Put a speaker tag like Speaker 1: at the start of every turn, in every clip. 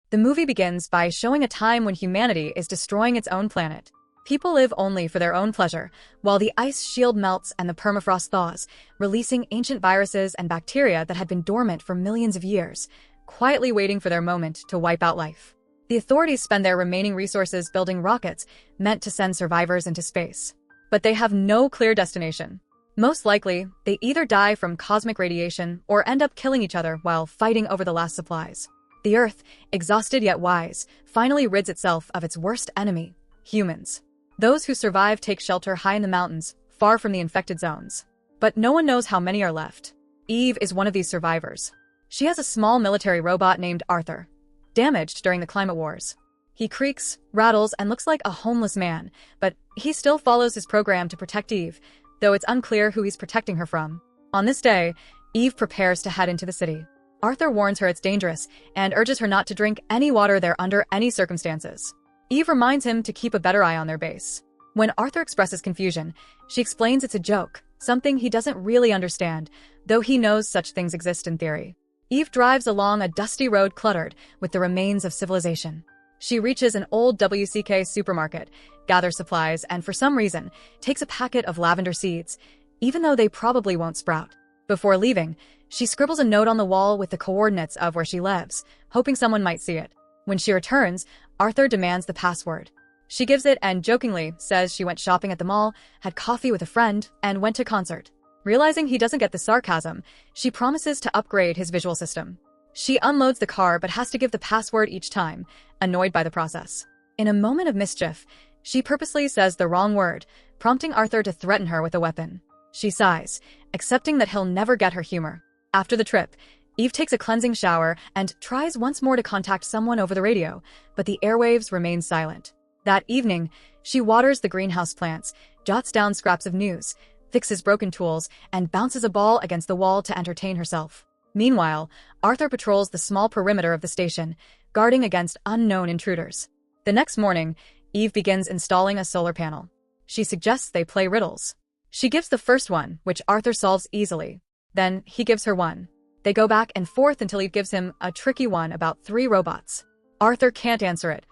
Speaker 1: The movie begins by showing a time when humanity is destroying its own planet. People live only for their own pleasure, while the ice shield melts and the permafrost thaws, releasing ancient viruses and bacteria that had been dormant for millions of years, quietly waiting for their moment to wipe out life. The authorities spend their remaining resources building rockets meant to send survivors into space. But they have no clear destination. Most likely, they either die from cosmic radiation or end up killing each other while fighting over the last supplies. The Earth, exhausted yet wise, finally rids itself of its worst enemy, humans. Those who survive take shelter high in the mountains, far from the infected zones. But no one knows how many are left. Eve is one of these survivors. She has a small military robot named Arthur, damaged during the climate wars. He creaks, rattles, and looks like a homeless man, but he still follows his program to protect Eve, though it's unclear who he's protecting her from. On this day, Eve prepares to head into the city. Arthur warns her it's dangerous and urges her not to drink any water there under any circumstances. Eve reminds him to keep a better eye on their base. When Arthur expresses confusion, she explains it's a joke, something he doesn't really understand, though he knows such things exist in theory. Eve drives along a dusty road cluttered with the remains of civilization. She reaches an old WCK supermarket, gathers supplies, and for some reason, takes a packet of lavender seeds, even though they probably won't sprout. Before leaving, she scribbles a note on the wall with the coordinates of where she lives, hoping someone might see it. When she returns, Arthur demands the password. She gives it and jokingly says she went shopping at the mall, had coffee with a friend, and went to concert. Realizing he doesn't get the sarcasm, she promises to upgrade his visual system. She unloads the car but has to give the password each time, annoyed by the process. In a moment of mischief, she purposely says the wrong word, prompting Arthur to threaten her with a weapon. She sighs, accepting that he'll never get her humor. After the trip, Eve takes a cleansing shower and tries once more to contact someone over the radio, but the airwaves remain silent. That evening, she waters the greenhouse plants, jots down scraps of news, fixes broken tools, and bounces a ball against the wall to entertain herself. Meanwhile, Arthur patrols the small perimeter of the station, guarding against unknown intruders. The next morning, Eve begins installing a solar panel. She suggests they play riddles. She gives the first one, which Arthur solves easily. Then he gives her one. They go back and forth until Eve gives him a tricky one about 3 robots. Arthur can't answer it.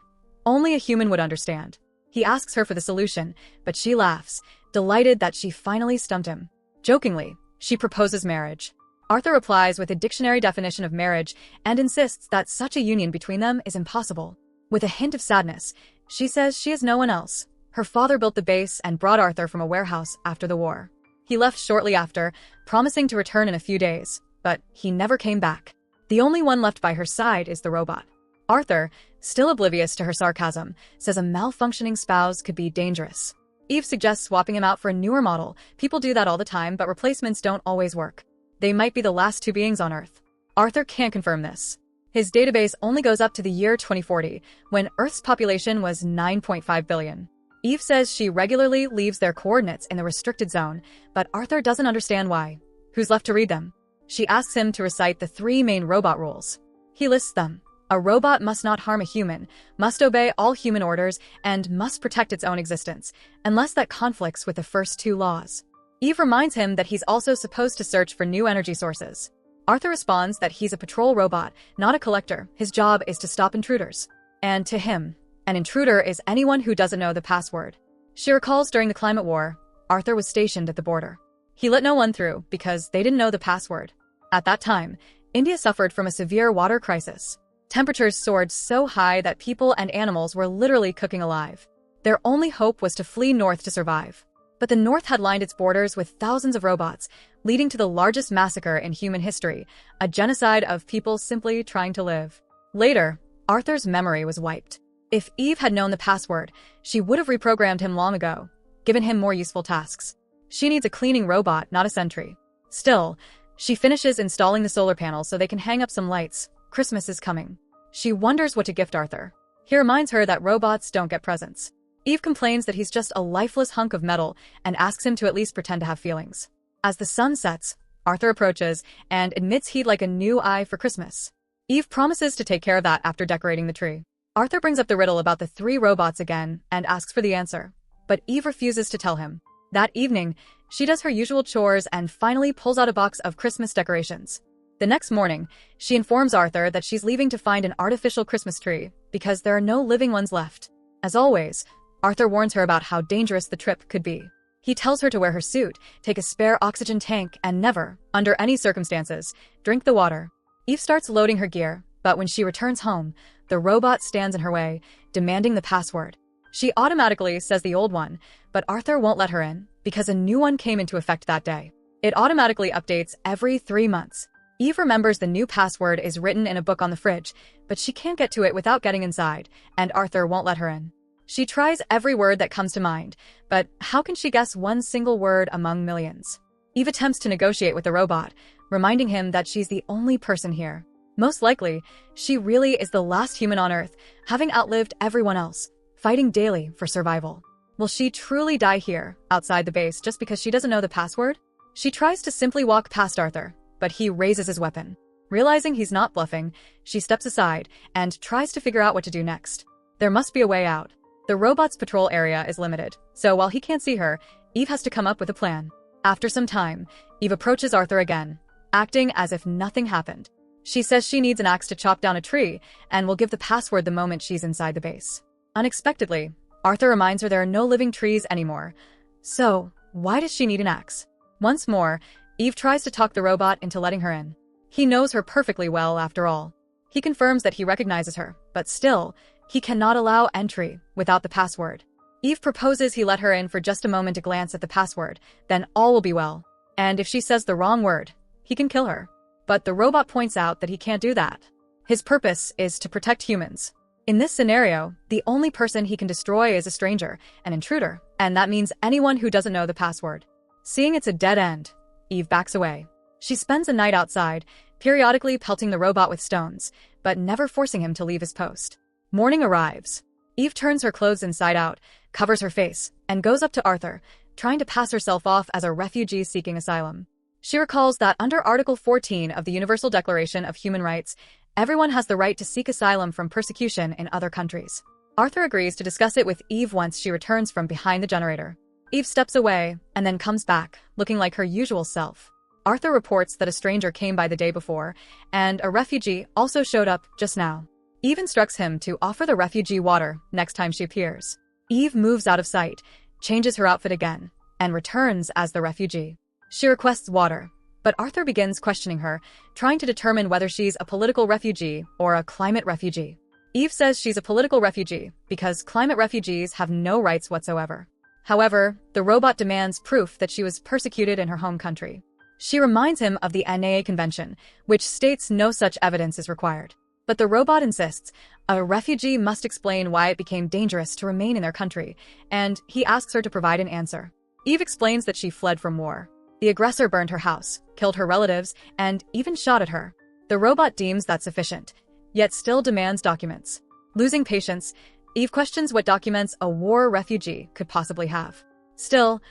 Speaker 1: Only a human would understand. He asks her for the solution, but she laughs, delighted that she finally stumped him. Jokingly, she proposes marriage. Arthur replies with a dictionary definition of marriage and insists that such a union between them is impossible. With a hint of sadness, she says she has no one else. Her father built the base and brought Arthur from a warehouse after the war. He left shortly after, promising to return in a few days, but he never came back. The only one left by her side is the robot. Arthur, still oblivious to her sarcasm, says a malfunctioning spouse could be dangerous. Eve suggests swapping him out for a newer model. People do that all the time, but replacements don't always work. They might be the last 2 beings on Earth. Arthur can't confirm this. His database only goes up to the year 2040, when Earth's population was 9.5 billion. Eve says she regularly leaves their coordinates in the restricted zone, but Arthur doesn't understand why. Who's left to read them? She asks him to recite the 3 main robot rules. He lists them. A robot must not harm a human, must obey all human orders, and must protect its own existence, unless that conflicts with the first 2 laws. Eve reminds him that he's also supposed to search for new energy sources. Arthur responds that he's a patrol robot, not a collector. His job is to stop intruders. And to him, an intruder is anyone who doesn't know the password. She recalls during the climate war, Arthur was stationed at the border. He let no one through because they didn't know the password. At that time, India suffered from a severe water crisis. Temperatures soared so high that people and animals were literally cooking alive. Their only hope was to flee north to survive. But the north had lined its borders with thousands of robots, leading to the largest massacre in human history, a genocide of people simply trying to live. Later, Arthur's memory was wiped. If Eve had known the password, she would have reprogrammed him long ago, given him more useful tasks. She needs a cleaning robot, not a sentry. Still, she finishes installing the solar panels so they can hang up some lights. Christmas is coming. She wonders what to gift Arthur. He reminds her that robots don't get presents. Eve complains that he's just a lifeless hunk of metal and asks him to at least pretend to have feelings. As the sun sets, Arthur approaches and admits he'd like a new eye for Christmas. Eve promises to take care of that after decorating the tree. Arthur brings up the riddle about the 3 robots again and asks for the answer, but Eve refuses to tell him. That evening, she does her usual chores and finally pulls out a box of Christmas decorations. The next morning, she informs Arthur that she's leaving to find an artificial Christmas tree because there are no living ones left. As always, Arthur warns her about how dangerous the trip could be. He tells her to wear her suit, take a spare oxygen tank, and never, under any circumstances, drink the water. Eve starts loading her gear, but when she returns home, the robot stands in her way, demanding the password. She automatically says the old one, but Arthur won't let her in because a new one came into effect that day. It automatically updates every 3 months. Eve remembers the new password is written in a book on the fridge, but she can't get to it without getting inside, and Arthur won't let her in. She tries every word that comes to mind, but how can she guess one single word among millions? Eve attempts to negotiate with the robot, reminding him that she's the only person here. Most likely, she really is the last human on Earth, having outlived everyone else, fighting daily for survival. Will she truly die here, outside the base, just because she doesn't know the password? She tries to simply walk past Arthur, but he raises his weapon. Realizing he's not bluffing, she steps aside and tries to figure out what to do next. There must be a way out. The robot's patrol area is limited, so while he can't see her, Eve has to come up with a plan. After some time, Eve approaches Arthur again, acting as if nothing happened. She says she needs an axe to chop down a tree and will give the password the moment she's inside the base. Unexpectedly, Arthur reminds her there are no living trees anymore. So, why does she need an axe? Once more, Eve tries to talk the robot into letting her in. He knows her perfectly well, after all. He confirms that he recognizes her, but still, he cannot allow entry without the password. Eve proposes he let her in for just a moment to glance at the password, then all will be well. And if she says the wrong word, he can kill her. But the robot points out that he can't do that. His purpose is to protect humans. In this scenario, the only person he can destroy is a stranger, an intruder, and that means anyone who doesn't know the password. Seeing it's a dead end, Eve backs away. She spends a night outside, periodically pelting the robot with stones, but never forcing him to leave his post. Morning arrives. Eve turns her clothes inside out, covers her face, and goes up to Arthur, trying to pass herself off as a refugee seeking asylum. She recalls that under Article 14 of the Universal Declaration of Human Rights, everyone has the right to seek asylum from persecution in other countries. Arthur agrees to discuss it with Eve once she returns from behind the generator. Eve steps away and then comes back, looking like her usual self. Arthur reports that a stranger came by the day before, and a refugee also showed up just now. Eve instructs him to offer the refugee water next time she appears. Eve moves out of sight, changes her outfit again, and returns as the refugee. She requests water, but Arthur begins questioning her, trying to determine whether she's a political refugee or a climate refugee. Eve says she's a political refugee because climate refugees have no rights whatsoever. However, the robot demands proof that she was persecuted in her home country. She reminds him of the NAA Convention, which states no such evidence is required. But the robot insists a refugee must explain why it became dangerous to remain in their country, and he asks her to provide an answer. Eve explains that she fled from war. The aggressor burned her house, killed her relatives, and even shot at her. The robot deems that sufficient, yet still demands documents. Losing patience, Eve questions what documents a war refugee could possibly have. Still,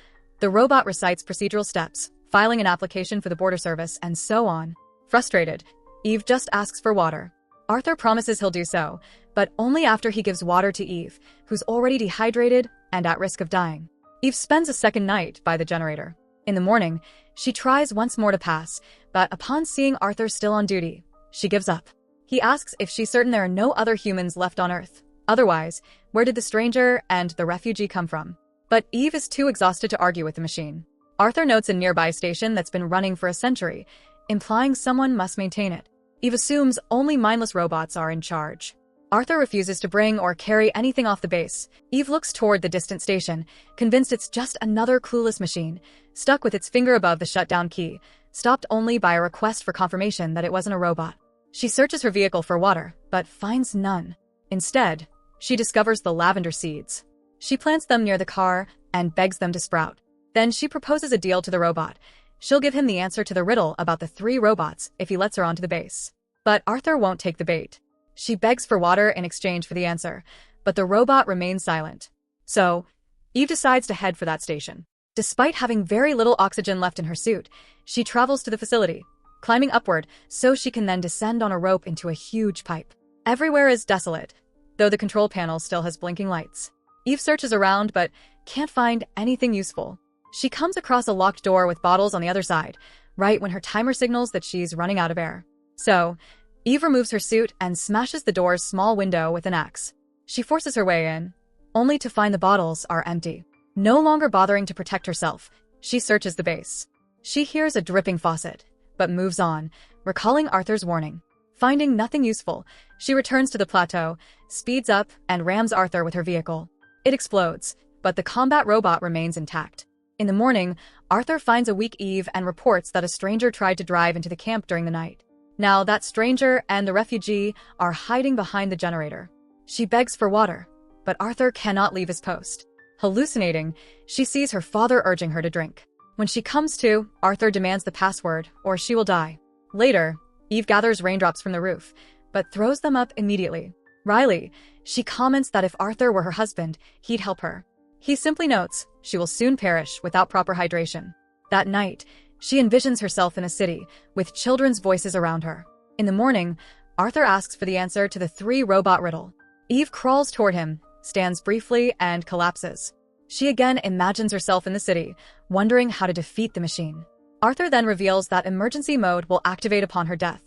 Speaker 1: the robot recites procedural steps, filing an application for the border service, and so on. Frustrated, Eve just asks for water. Arthur promises he'll do so, but only after he gives water to Eve, who's already dehydrated and at risk of dying. Eve spends a second night by the generator. In the morning, she tries once more to pass, but upon seeing Arthur still on duty, she gives up. He asks if she's certain there are no other humans left on Earth. Otherwise, where did the stranger and the refugee come from? But Eve is too exhausted to argue with the machine. Arthur notes a nearby station that's been running for a century, implying someone must maintain it. Eve assumes only mindless robots are in charge. Arthur refuses to bring or carry anything off the base. Eve looks toward the distant station, convinced it's just another clueless machine, stuck with its finger above the shutdown key, stopped only by a request for confirmation that it wasn't a robot. She searches her vehicle for water, but finds none. Instead, she discovers the lavender seeds. She plants them near the car and begs them to sprout. Then she proposes a deal to the robot. She'll give him the answer to the riddle about the 3 robots if he lets her onto the base. But Arthur won't take the bait. She begs for water in exchange for the answer, but the robot remains silent. So, Eve decides to head for that station. Despite having very little oxygen left in her suit, she travels to the facility, climbing upward so she can then descend on a rope into a huge pipe. Everywhere is desolate, though the control panel still has blinking lights. Eve searches around but can't find anything useful. She comes across a locked door with bottles on the other side, right when her timer signals that she's running out of air. So, Eve removes her suit and smashes the door's small window with an axe. She forces her way in, only to find the bottles are empty. No longer bothering to protect herself, she searches the base. She hears a dripping faucet, but moves on, recalling Arthur's warning. Finding nothing useful, she returns to the plateau, speeds up, and rams Arthur with her vehicle. It explodes, but the combat robot remains intact. In the morning, Arthur finds a weak Eve and reports that a stranger tried to drive into the camp during the night. Now, that stranger and the refugee are hiding behind the generator. She begs for water, but Arthur cannot leave his post. Hallucinating, she sees her father urging her to drink. When she comes to, Arthur demands the password, or she will die. Later, Eve gathers raindrops from the roof, but throws them up immediately. Riley, she comments that if Arthur were her husband, he'd help her. He simply notes she will soon perish without proper hydration. That night, she envisions herself in a city, with children's voices around her. In the morning, Arthur asks for the answer to the 3-robot riddle. Eve crawls toward him, stands briefly, and collapses. She again imagines herself in the city, wondering how to defeat the machine. Arthur then reveals that emergency mode will activate upon her death,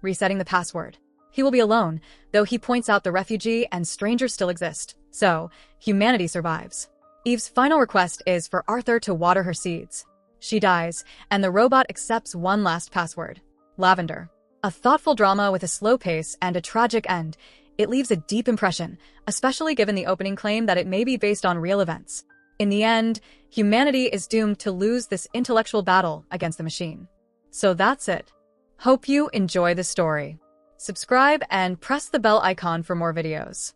Speaker 1: resetting the password. He will be alone, though he points out the refugee and strangers still exist, so humanity survives. Eve's final request is for Arthur to water her seeds. She dies, and the robot accepts one last password: Lavender. A thoughtful drama with a slow pace and a tragic end, it leaves a deep impression, especially given the opening claim that it may be based on real events. In the end, humanity is doomed to lose this intellectual battle against the machine. So that's it. Hope you enjoy the story. Subscribe and press the bell icon for more videos.